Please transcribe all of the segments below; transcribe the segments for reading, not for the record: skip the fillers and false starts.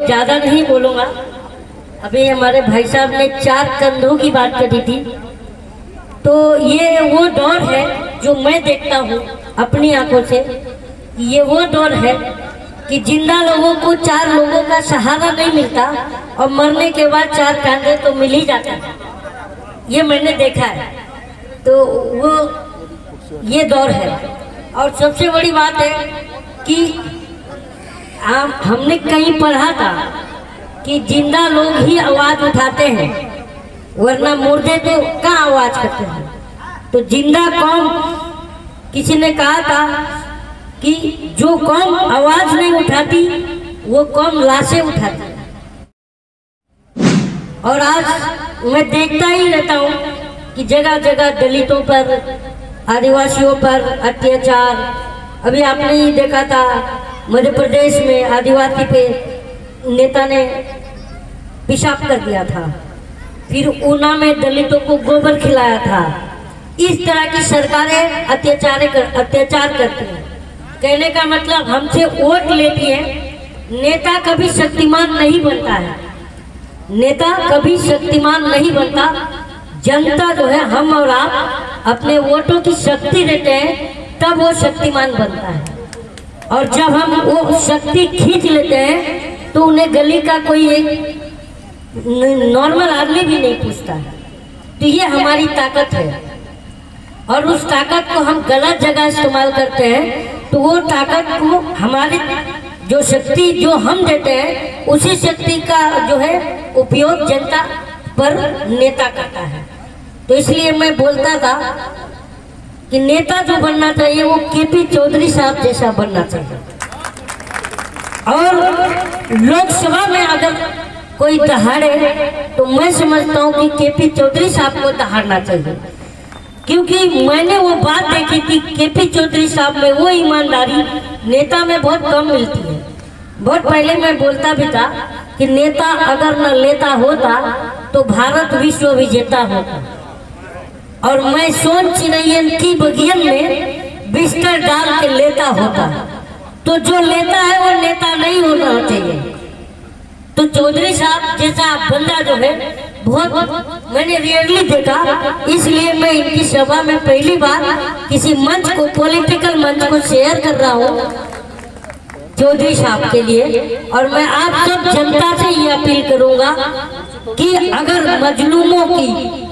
ज़्यादा नहीं बोलूँगा। अभी हमारे भाई साहब ने 4 कंधों की बात करी थी, तो ये वो दौर है जो मैं देखता हूँ अपनी आंखों से। ये वो दौर है कि जिंदा लोगों को 4 लोगों का सहारा नहीं मिलता और मरने के बाद 4 कंधे तो मिल ही जाते हैं। ये मैंने देखा है। तो वो ये दौर है। और सबसे बड़ी बात है कि हमने कहीं पढ़ा था कि जिंदा लोग ही आवाज उठाते हैं, वरना मुर्दे तो कहाँ आवाज करते हैं। तो जिंदा कौम, किसी ने कहा था कि जो कौम आवाज नहीं उठाती वो कौम लाशें उठाती। और आज मैं देखता ही रहता हूँ कि जगह जगह दलितों पर, आदिवासियों पर अत्याचार। अभी आपने ही देखा था मध्य प्रदेश में आदिवासी पे नेता ने पेशाब कर दिया था, फिर ऊना में दलितों को गोबर खिलाया था। इस तरह की सरकारें अत्याचार करती हैं। कहने का मतलब हमसे वोट लेती है। नेता कभी शक्तिमान नहीं बनता है, नेता कभी शक्तिमान नहीं बनता। जनता जो है, हम और आप अपने वोटों की शक्ति देते हैं, तब वो शक्तिमान बनता है। और जब हम वो शक्ति खींच लेते हैं तो उन्हें गली का कोई एक नॉर्मल आदमी भी नहीं पूछता है। तो ये हमारी ताकत है। और उस ताकत को हम गलत जगह इस्तेमाल करते हैं तो वो ताकत को, हमारी जो शक्ति जो हम देते हैं, उसी शक्ति का जो है उपयोग जनता पर नेता करता है। तो इसलिए मैं बोलता था कि नेता जो बनना चाहिए वो केपी चौधरी साहब जैसा बनना चाहिए। और लोकसभा में अगर कोई दहाड़े तो मैं समझता हूँ कि केपी चौधरी साहब को दहाड़ना चाहिए। क्योंकि मैंने वो बात देखी थी, केपी चौधरी साहब में वो ईमानदारी नेता में बहुत कम मिलती है। बहुत पहले मैं बोलता भी था कि नेता अगर न लेता होता तो भारत विश्व विजेता होता। और मैं सोन चिन्हैयन की बगियन में बिस्तर डाल के लेता होता। तो जो लेता है वो नेता नहीं होना चाहिए। तो चौधरी साहब जैसा बंदा जो है बहुत मैंने रियरली देखा, इसलिए मैं इनकी सभा में पहली बार किसी मंच को, पॉलिटिकल मंच को शेयर कर रहा हूँ चौधरी साहब के लिए। और मैं आप सब जनता से ये अपील करूंगा कि अगर मजलूमों की,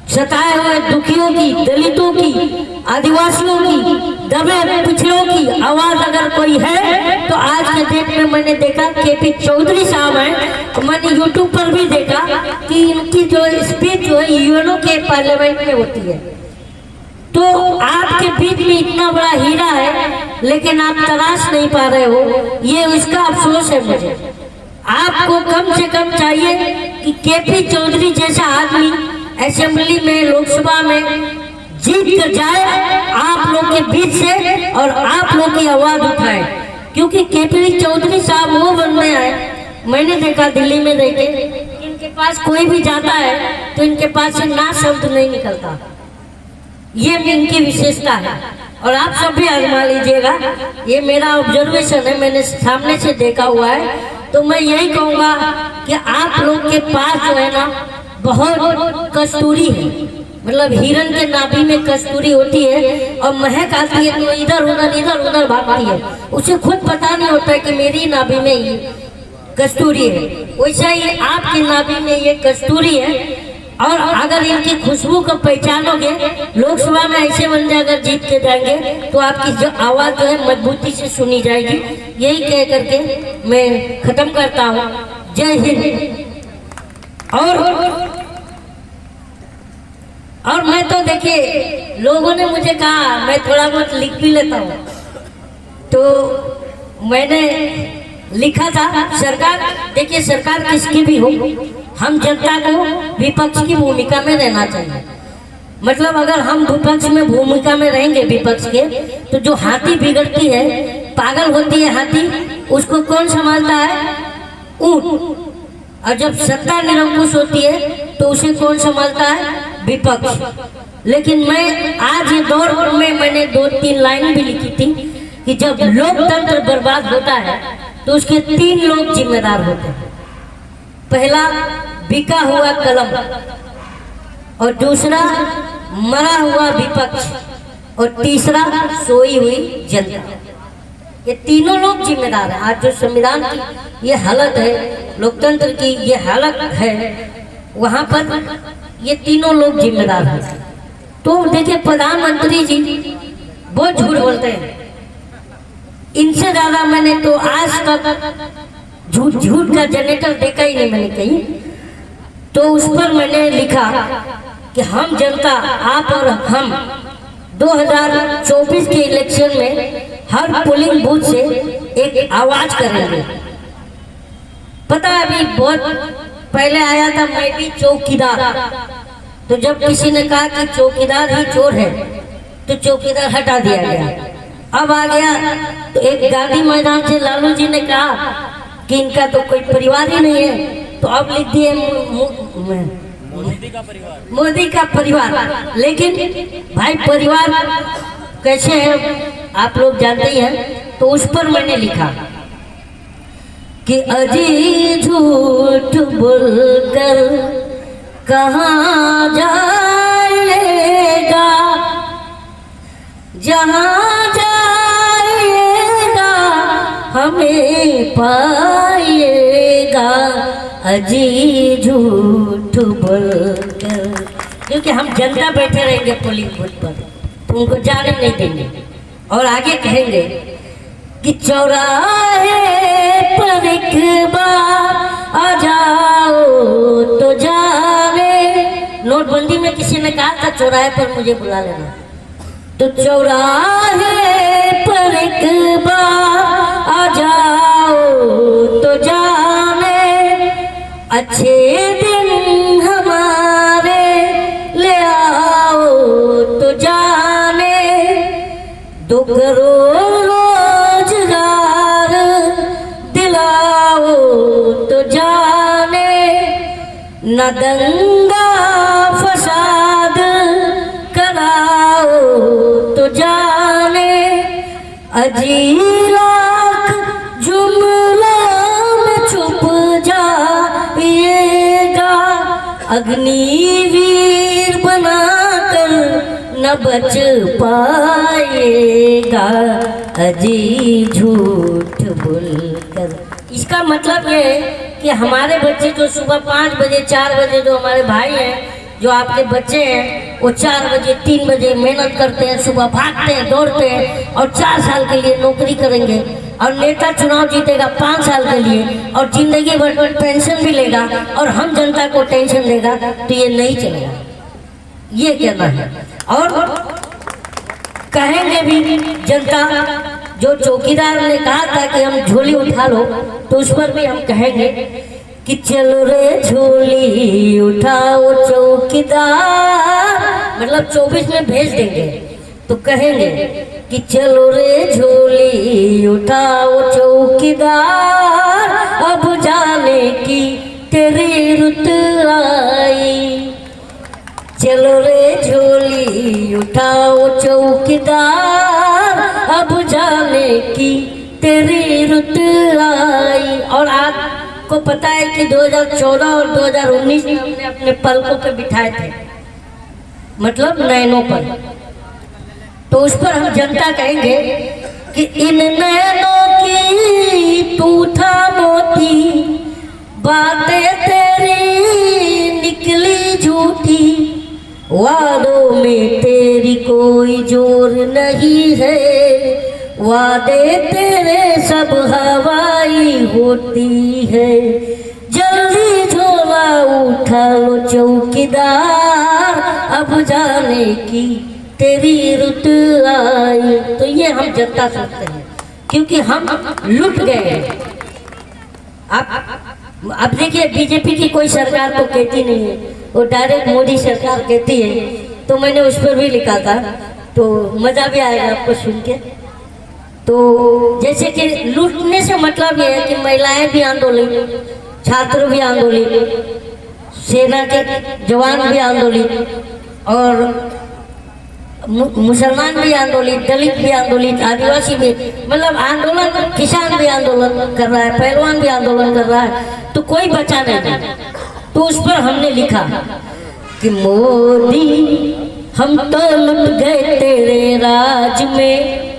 सताए हुए दुखियों की, दलितों की, आदिवासियों की, दबे पिछड़ों की आवाज अगर कोई है तो आज के डेट में मैंने देखा केपी चौधरी साहब हैं। तो मैंने यूट्यूब पर भी देखा कि इनकी जो स्पीच जो है यूएनओ के पार्लियामेंट में होती है। तो आपके बीच में इतना बड़ा हीरा है लेकिन आप तलाश नहीं पा रहे हो, ये उसका अफसोस है मुझे। आपको कम से कम चाहिए कि केपी चौधरी जैसा आदमी असेंबली में, लोकसभा में जीत कर जाए आप लोग के बीच से और आप लोग की आवाज उठाए। क्योंकि केपी चौधरी साहब वो बनने आए, मैंने देखा दिल्ली में देखे, इनके पास कोई भी जाता है तो इनके पास से ना शब्द नहीं निकलता। ये इनकी विशेषता है। और आप सब भी आजमा लीजिएगा, ये मेरा ऑब्जर्वेशन है, मैंने सामने से देखा हुआ है। तो मैं यही कहूँगा कि आप लोग के पास जो है ना बहुत कस्तूरी है, मतलब हिरन के नाभि में कस्तूरी होती है और महक आती है तो इधर उधर भागती है। उसे खुद पता नहीं होता है कि मेरी नाभि में ये कस्तूरी है। वैसा ही आपकी नाभि में ये कस्तूरी है। और अगर इनकी खुशबू को पहचानोगे, लोकसभा में ऐसे बंदे अगर जीत के जाएंगे तो आपकी जो आवाज जो है मजबूती से सुनी जाएगी। यही कह करके मैं खत्म करता हूँ। जय हिंद। और मैं तो देखिए, लोगों ने मुझे कहा मैं थोड़ा बहुत लिख भी लेता हूँ, तो मैंने लिखा था सरकार, देखिए सरकार किसकी भी हो, हम जनता को विपक्ष की भूमिका में रहना चाहिए। मतलब अगर हम विपक्ष में भूमिका में रहेंगे विपक्ष के, तो जो हाथी बिगड़ती है, पागल होती है हाथी, उसको कौन संभालता है? ऊंट। और जब सत्ता निरंकुश होती है तो उसे कौन संभालता है? विपक्ष। लेकिन मैं आज ये दौर में मैंने 2-3 लाइन भी लिखी थी कि जब लोकतंत्र बर्बाद होता है तो उसके 3 लोग जिम्मेदार होते हैं। पहला बिका हुआ कलम, और दूसरा मरा हुआ विपक्ष, और तीसरा सोई हुई जनता। ये तीनों लोग जिम्मेदार हैं। आज जो संविधान की ये हालत है, लोकतंत्र की ये हालत है, वहां पर ये तीनों लोग जिम्मेदार हैं। तो देखिए, प्रधानमंत्री जी बहुत झूठ बोलते हैं। इनसे ज्यादा मैंने तो आज तक झूठ का जनरेटर देखा ही नहीं मैंने कहीं। तो उस पर मैंने लिखा कि हम जनता, आप और हम 2024 के इलेक्शन में हर पोलिंग बूथ से एक आवाज करेंगे। पता है, अभी बहुत पहले आया था मैं भी चौकीदार, तो जब किसी ने कहा कि चौकीदार ही चोर है तो चौकीदार हटा दिया गया। अब आ गया तो एक गांधी मैदान से लालू जी ने कहा कि इनका तो कोई परिवार ही नहीं है, तो अब लिख दिए मोदी का परिवार। लेकिन भाई, परिवार कैसे है आप लोग जानते ही हैं। तो उस पर मैंने लिखा कि अजी झूठ बोलकर कहाँ जाएगा, जहाँ जाएगा हमें पाएगा, अजी झूठ बोलकर। क्योंकि हम जनता बैठे रहेंगे पोलिंग बूथ पर, तो उनको जाने नहीं देंगे। और आगे कहेंगे कि चौराहे पर एक बार आ जाओ तो जाने। नोटबंदी में किसी ने कहा था चौराहे पर मुझे बुला लेना, तो चौराहे पर एक बार आ जाओ तो जाने, अच्छे दिन हमारे ले आओ तो जाने, 2 करोड़ रोजगार दिलाओ तो जाने, न दंगा फसाद कराओ तो जाने, अजी लाख जुमला में छुप जाइएगा, अग्निवीर बनाकर न बच पाएगा, अजी झूठ बोलकर। इसका मतलब ये है कि हमारे बच्चे जो सुबह 5 बजे 4 बजे, जो हमारे भाई हैं, जो आपके बच्चे हैं, वो 4 बजे 3 बजे मेहनत करते हैं, सुबह भागते हैं, दौड़ते हैं, और 4 साल के लिए नौकरी करेंगे, और नेता चुनाव जीतेगा 5 साल के लिए, और जिंदगी भर पेंशन भी लेगा, और हम जनता को टेंशन देगा, तो ये नहीं चलेगा। ये कहना है। और कहेंगे भी जनता, जो चौकीदार ने कहा था कि हम झोली उठा लो, तो उस पर भी हम कहेंगे कि चलो रे झोली उठाओ चौकीदार, मतलब 24 में भेज देंगे। तो कहेंगे कि चलो रे झोली उठाओ चौकीदार, अब जाने की तेरी रुत आई, चलो रे झोली उठाओ चौकीदार, अब जाने की तेरी रुत आई। और आपको पता है कि 2014 और 2019 में हमने अपने पलकों पे बिठाए थे, मतलब नैनों पर। तो उस पर हम जनता कहेंगे कि इन नैनों की तू था मोती, बातें तेरी निकली झूठी, वादों में तेरी कोई जोर नहीं है, वादे तेरे सब हवाई होती है, जल्दी झोला उठा लो चौकीदार, अब जाने की तेरी रुत आई। तो ये हम जनता सोचते हैं, क्योंकि हम लुट गए। अब देखिए, बीजेपी की कोई सरकार तो कहती नहीं है, वो डायरेक्ट मोदी सरकार कहती है। तो मैंने उस पर भी लिखा था, तो मजा भी आएगा आपको सुन के। तो जैसे कि लूटने से मतलब ये है कि महिलाएं भी आंदोलित, छात्र भी आंदोलित, सेना के जवान भी आंदोलित, और मुसलमान भी आंदोलित, दलित भी आंदोलित, आदिवासी भी, मतलब आंदोलन, किसान भी आंदोलन कर रहा है, पहलवान भी आंदोलन कर रहा है, तो कोई बचा नहीं। तो उस पर हमने लिखा कि मोदी हम तो लुट गए तेरे राज में,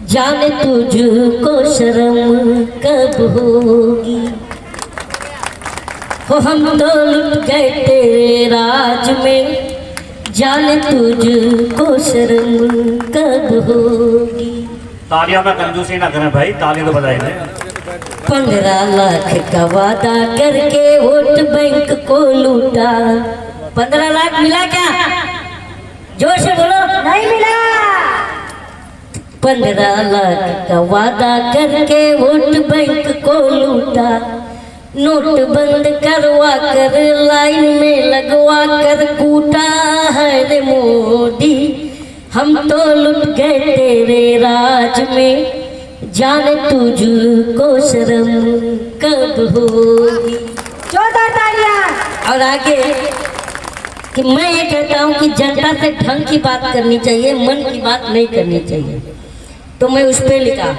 जाने तुझको शर्म कब होगी। हो हम तो लुट गए तेरे राज में, जाने तुझको शर्म कब होगी। तालियां में कंजूसी ना करें भाई, ताली तो बजाएंगे। 15 लाख का वादा करके वोट बैंक को लूटा। 15 लाख मिला क्या? जोर से बोलो। नहीं मिला। 15 लाख का वादा करके वोट बैंक को लूटा, नोट बंद करवा कर लाइन में लगवा कर कूटा है रे मोदी। हम तो लुट गए तेरे राज में, जाने तुझको शर्म कब होगी। 14 तालियां। और आगे कि मैं ये कहता हूँ कि जनता से ढंग की बात करनी चाहिए, मन की बात नहीं करनी चाहिए। तो मैं उस पर लिखा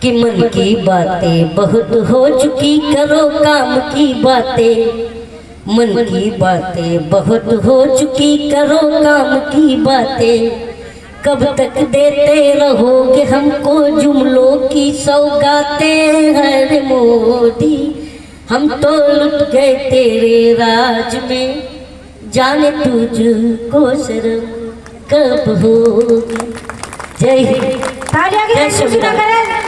कि मन की बातें बहुत हो चुकी, करो काम की बातें। मन की बातें बहुत हो चुकी, करो काम की बातें। कब तक देते रहोगे हमको जुमलों की सौगातें हैं रे मोदी। हम तो लुट गए तेरे राज में, जाने तुझको शर्म कब होगी। जय हिंद। तालियां की जय कंजूसी ना संविधान। करें।